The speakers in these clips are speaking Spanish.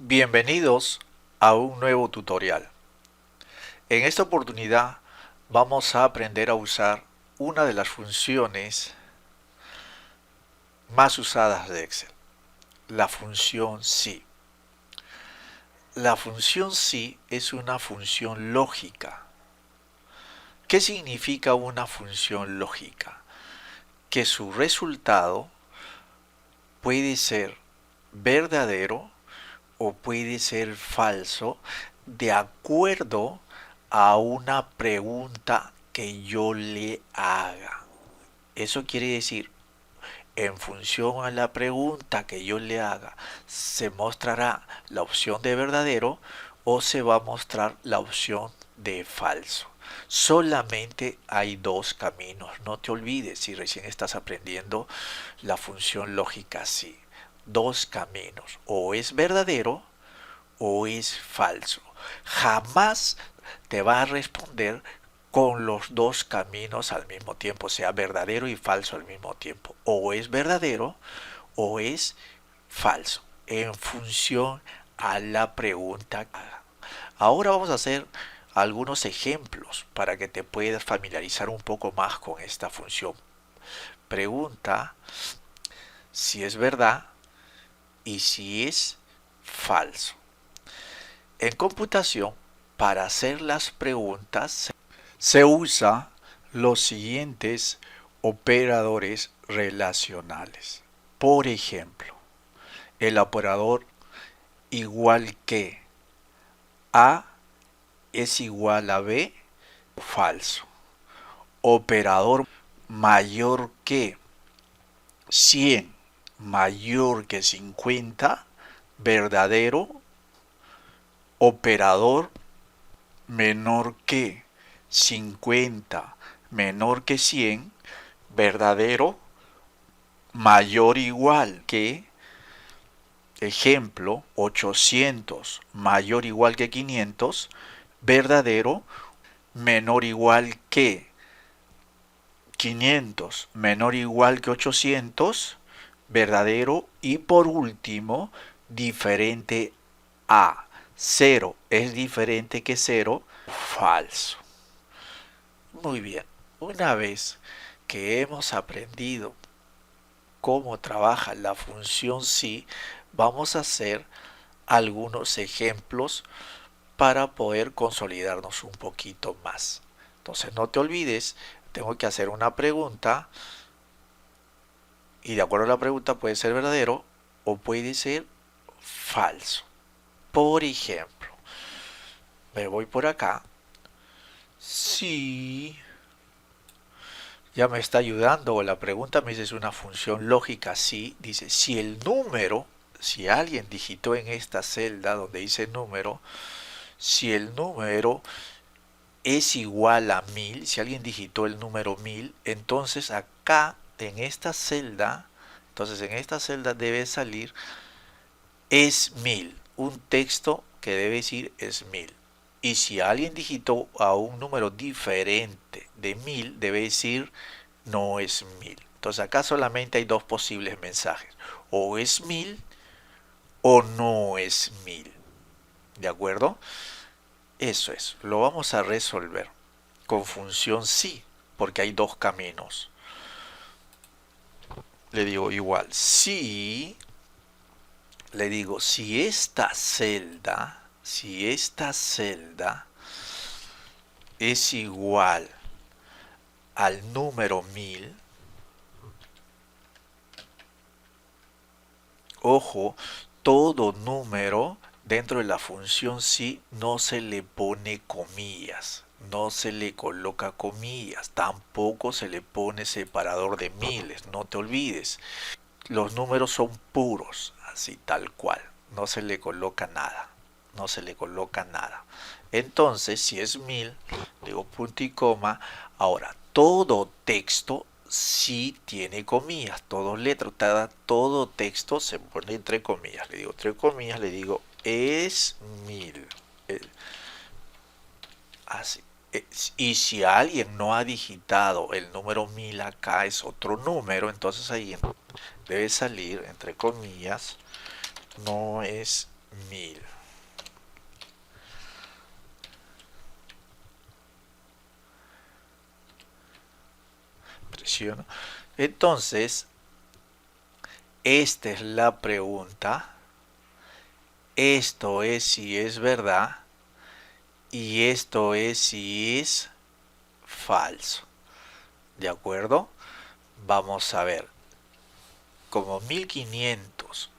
Bienvenidos a un nuevo tutorial. En esta oportunidad vamos a aprender a usar una de las funciones más usadas de Excel, la función SI. La función SI es una función lógica. ¿Qué significa una función lógica? Que su resultado puede ser verdadero o puede ser falso de acuerdo a una pregunta que yo le haga. Eso quiere decir, en función a la pregunta que yo le haga, se mostrará la opción de verdadero o se va a mostrar la opción de falso. Solamente hay dos caminos. No te olvides si recién estás aprendiendo la función lógica SI. Dos caminos. O es verdadero o es falso. Jamás te va a responder con los dos caminos al mismo tiempo, sea verdadero y falso al mismo tiempo. O es verdadero o es falso, en función a la pregunta. Ahora vamos a hacer algunos ejemplos para que te puedas familiarizar un poco más con esta función. Pregunta si es verdad y si es falso. En computación, para hacer las preguntas, se usa los siguientes operadores relacionales. Por ejemplo, el operador igual que A es igual a B, falso. Operador mayor que 100 mayor que 50, verdadero. Operador menor que 50 menor que 100, verdadero. Mayor o igual que, ejemplo, 800 mayor o igual que 500, verdadero. Menor o igual que 500 menor o igual que 800, verdadero. Y por último, diferente a 0 es diferente que 0, falso. Muy bien, una vez que hemos aprendido cómo trabaja la función SI, vamos a hacer algunos ejemplos para poder consolidarnos un poquito más. Entonces no te olvides, tengo que hacer una pregunta y de acuerdo a la pregunta puede ser verdadero o puede ser falso. Por ejemplo, me voy por acá. Si ya me está ayudando, la pregunta me dice es una función lógica. Si dice, si el número, si alguien digitó en esta celda donde dice número, si el número es igual a 1000, si alguien digitó el número 1000, entonces acá en esta celda, debe salir es 1000, un texto que debe decir es 1000. Y si alguien digitó a un número diferente de 1000, debe decir no es 1000. Entonces acá solamente hay dos posibles mensajes. O es 1000 o no es 1000. ¿De acuerdo? Eso es. Lo vamos a resolver con función sí, porque hay dos caminos. Le digo igual si, le digo si esta celda es igual al número 1000, ojo, todo número dentro de la función sí no se le pone comillas, no se le coloca comillas, tampoco se le pone separador de miles, no te olvides. Los números son puros, así tal cual, no se le coloca nada, no se le coloca nada. Entonces, si es 1000, digo punto y coma. Ahora, todo texto sí tiene comillas, todo texto se pone entre comillas. Le digo entre comillas, le digo es 1000. Así. Y si alguien no ha digitado el número 1000 acá, es otro número, entonces ahí debe salir entre comillas, no es 1000. Presiono. Entonces, esta es la pregunta. Esto es si es verdad. Y esto es si es falso. ¿De acuerdo? Vamos a ver. Como 1500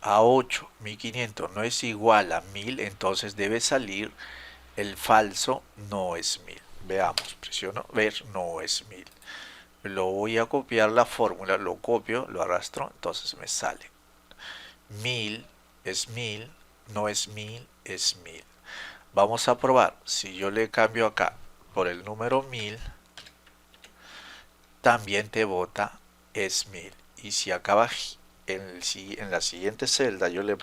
a 8, 1500 no es igual a 1000, entonces debe salir el falso no es 1000. Veamos, presiono ver, no es 1000. Lo voy a copiar la fórmula, lo copio, lo arrastro, entonces me sale 1000 es 1000, no es 1000, es 1000. Vamos a probar, si yo le cambio acá por el número 1000, también te bota es 1000. Y si acaba en la siguiente celda yo le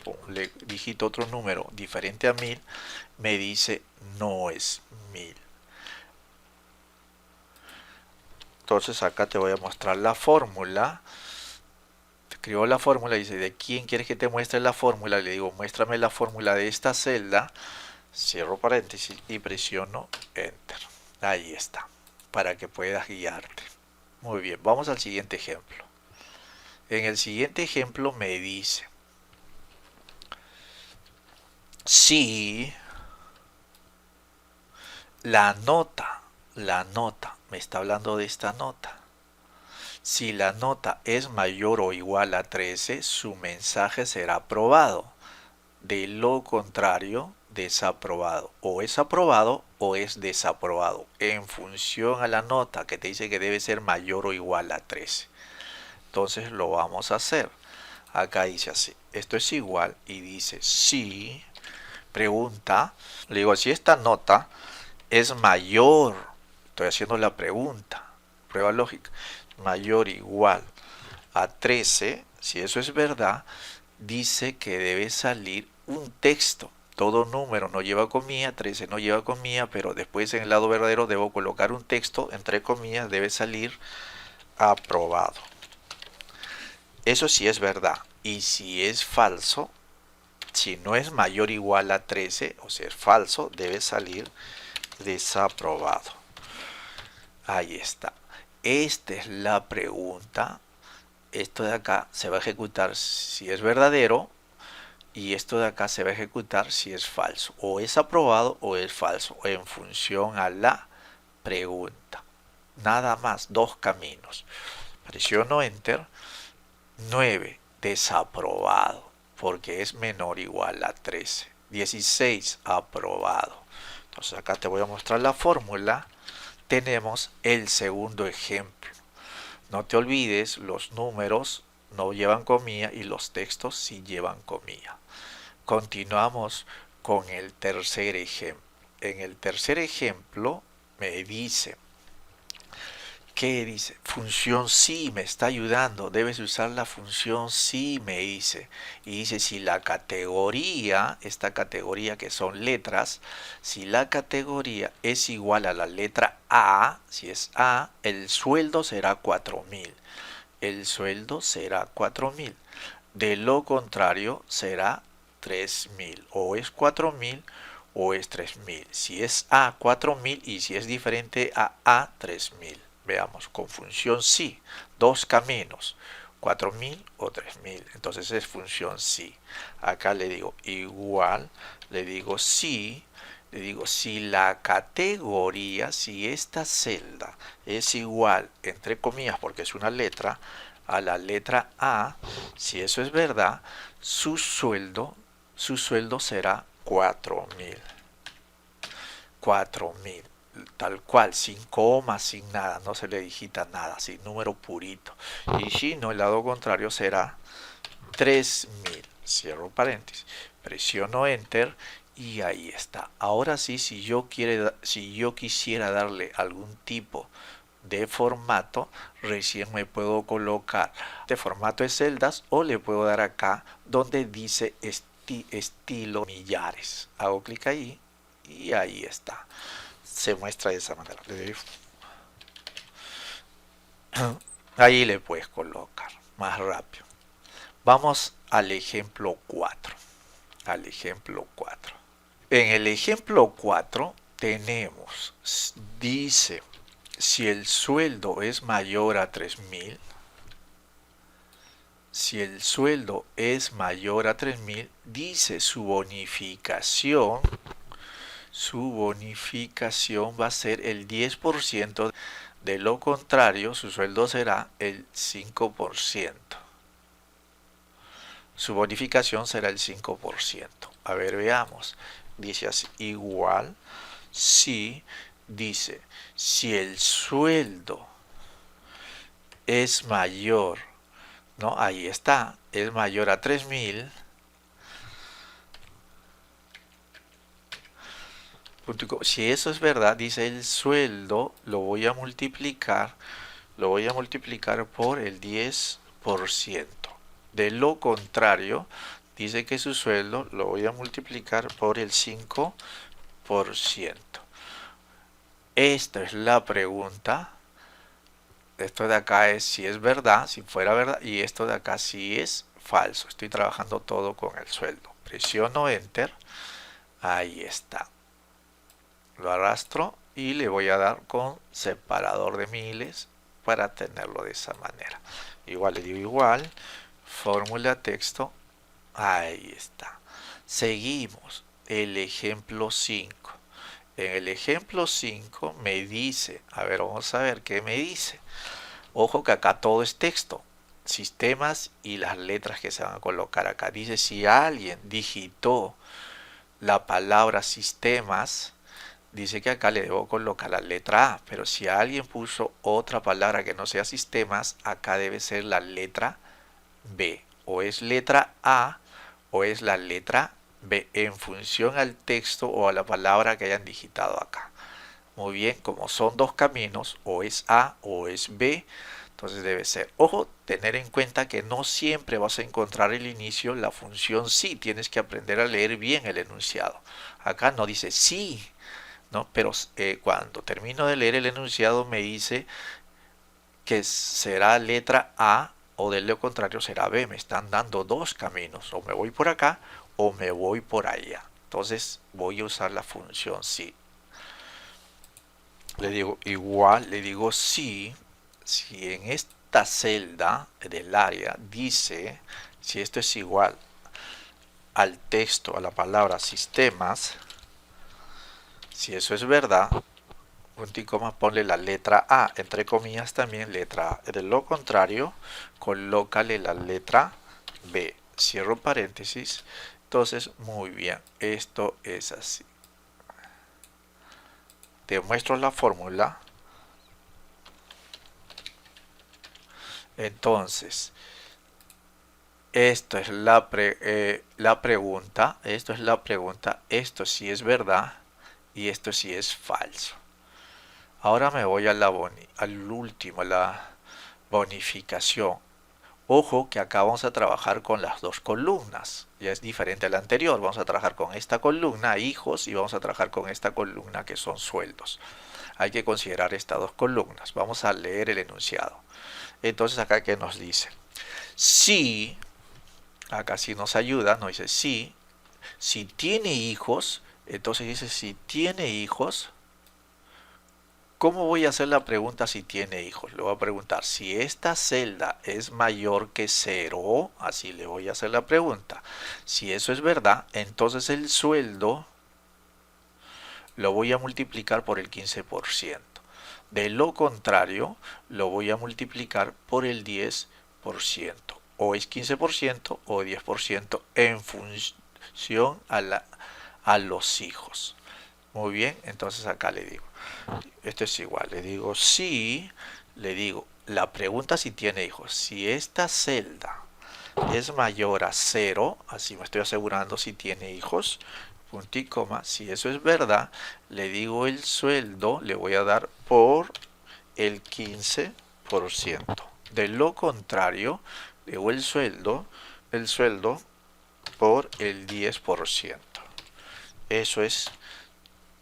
digito otro número diferente a 1000, me dice no es 1000. Entonces acá te voy a mostrar la fórmula. Te escribo la fórmula y dice, ¿de quién quieres que te muestre la fórmula? Le digo, muéstrame la fórmula de esta celda. Cierro paréntesis y presiono Enter. Ahí está, para que puedas guiarte. Muy bien, vamos al siguiente ejemplo. En el siguiente ejemplo me dice, si la nota, me está hablando de esta nota. Si la nota es mayor o igual a 13, su mensaje será aprobado. De lo contrario, desaprobado. O es aprobado o es desaprobado. En función a la nota que te dice que debe ser mayor o igual a 13. Entonces lo vamos a hacer. Acá dice así. Esto es igual y dice si, pregunta. Le digo, si esta nota es mayor, estoy haciendo la pregunta, prueba lógica, mayor o igual a 13, si eso es verdad, dice que debe salir un texto. Todo número no lleva comilla, 13 no lleva comilla, pero después en el lado verdadero debo colocar un texto, entre comillas, debe salir aprobado. Eso sí es verdad. Y si es falso, si no es mayor o igual a 13, o sea, es falso, debe salir desaprobado. Ahí está. Esta es la pregunta. Esto de acá se va a ejecutar si es verdadero y esto de acá se va a ejecutar si es falso. O es aprobado o es falso, en función a la pregunta. Nada más, dos caminos. Presiono Enter. 9, desaprobado, porque es menor o igual a 13. 16, aprobado. Entonces acá te voy a mostrar la fórmula. Tenemos el segundo ejemplo. No te olvides, los números no llevan comilla y los textos sí llevan comilla. Continuamos con el tercer ejemplo. En el tercer ejemplo me dice, ¿qué dice? Función sí me está ayudando. Debes usar la función sí, me dice. Y dice si la categoría, esta categoría que son letras, si la categoría es igual a la letra A, si es A, el sueldo será 4000. El sueldo será 4000. De lo contrario será 3000. O es 4000 o es 3000. Si es A, 4000 y si es diferente a 3000. Veamos, con función sí, dos caminos, 4000 o 3000. Entonces es función sí. Acá le digo igual, le digo sí, le digo si la categoría, si esta celda es igual, entre comillas, porque es una letra, a la letra A, si eso es verdad, su sueldo será 4000. 4000. Tal cual, sin coma, sin nada, no se le digita nada, sin número purito. Y si no, el lado contrario será 3000. Cierro paréntesis, presiono Enter y ahí está. Ahora sí, si yo quisiera darle algún tipo de formato, recién me puedo colocar de formato de celdas o le puedo dar acá donde dice estilo millares. Hago clic ahí y ahí está. Se muestra de esa manera. Ahí le puedes colocar más rápido. Vamos al ejemplo 4. al ejemplo 4. En el ejemplo 4 tenemos, dice, si el sueldo es mayor a 3.000, si el sueldo es mayor a 3.000, dice su bonificación va a ser el 10%, de lo contrario su sueldo será el 5%. Su bonificación será el 5%. A ver, veamos. Dice así, igual si, dice, si el sueldo es mayor, ¿no? Ahí está, es mayor a 3.000. Si eso es verdad, dice el sueldo, lo voy a multiplicar por el 10%. De lo contrario, dice que su sueldo lo voy a multiplicar por el 5%. Esta es la pregunta. Esto de acá es si es verdad, si fuera verdad, y esto de acá si es falso. Estoy trabajando todo con el sueldo. Presiono Enter. Ahí está. Lo arrastro y le voy a dar con separador de miles para tenerlo de esa manera. Igual le digo igual, fórmula texto, ahí está. Seguimos el ejemplo 5. En el ejemplo 5 me dice, a ver, vamos a ver qué me dice. Ojo que acá todo es texto, sistemas y las letras que se van a colocar acá. Dice, si alguien digitó la palabra sistemas, dice que acá le debo colocar la letra A, pero si alguien puso otra palabra que no sea sistemas, acá debe ser la letra B. O es letra A o es la letra B en función al texto o a la palabra que hayan digitado acá. Muy bien, como son dos caminos, o es A o es B, entonces debe ser. Ojo, tener en cuenta que no siempre vas a encontrar el inicio, la función sí. Tienes que aprender a leer bien el enunciado. Acá no dice sí, ¿no? Pero cuando termino de leer el enunciado me dice que será letra A o de lo contrario será B. Me están dando dos caminos, o me voy por acá o me voy por allá. Entonces voy a usar la función sí. Le digo igual, le digo sí, si en esta celda del área dice, si esto es igual al texto, a la palabra sistemas, si eso es verdad, punto y coma, ponle la letra A, entre comillas también letra A. De lo contrario, colócale la letra B. Cierro paréntesis. Entonces, muy bien, esto es así. Te muestro la fórmula. Entonces, esto es la pregunta, esto sí es verdad y esto sí es falso. Ahora me voy a al último, a la bonificación. Ojo que acá vamos a trabajar con las dos columnas, ya es diferente a la anterior. Vamos a trabajar con esta columna, hijos, y vamos a trabajar con esta columna que son sueldos. Hay que considerar estas dos columnas. Vamos a leer el enunciado. Entonces acá que nos dice, si, acá sí nos ayuda, nos dice si tiene hijos, entonces dice si tiene hijos. ¿Cómo voy a hacer la pregunta si tiene hijos? Le voy a preguntar si esta celda es mayor que 0, así le voy a hacer la pregunta. Si eso es verdad, entonces el sueldo lo voy a multiplicar por el 15%. De lo contrario, lo voy a multiplicar por el 10%. O es 15% o 10% en función a los hijos. Muy bien, entonces acá le digo, esto es igual, le digo sí, le digo, la pregunta si tiene hijos, si esta celda es mayor a 0, así me estoy asegurando si tiene hijos, punto y coma, si eso es verdad, le digo el sueldo, le voy a dar por el 15%. De lo contrario, le digo el sueldo por el 10%. Eso es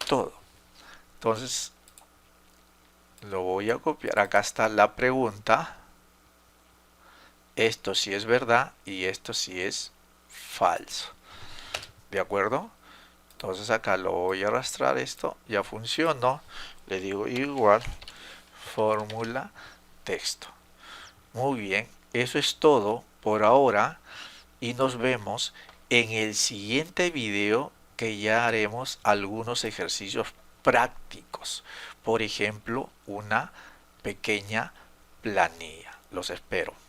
todo. Entonces lo voy a copiar. Acá está la pregunta. Esto sí es verdad y esto sí es falso. ¿De acuerdo? Entonces acá lo voy a arrastrar esto, ya funcionó. Le digo igual fórmula texto. Muy bien, eso es todo por ahora y nos vemos en el siguiente video que ya haremos algunos ejercicios prácticos. Por ejemplo, una pequeña planilla. Los espero.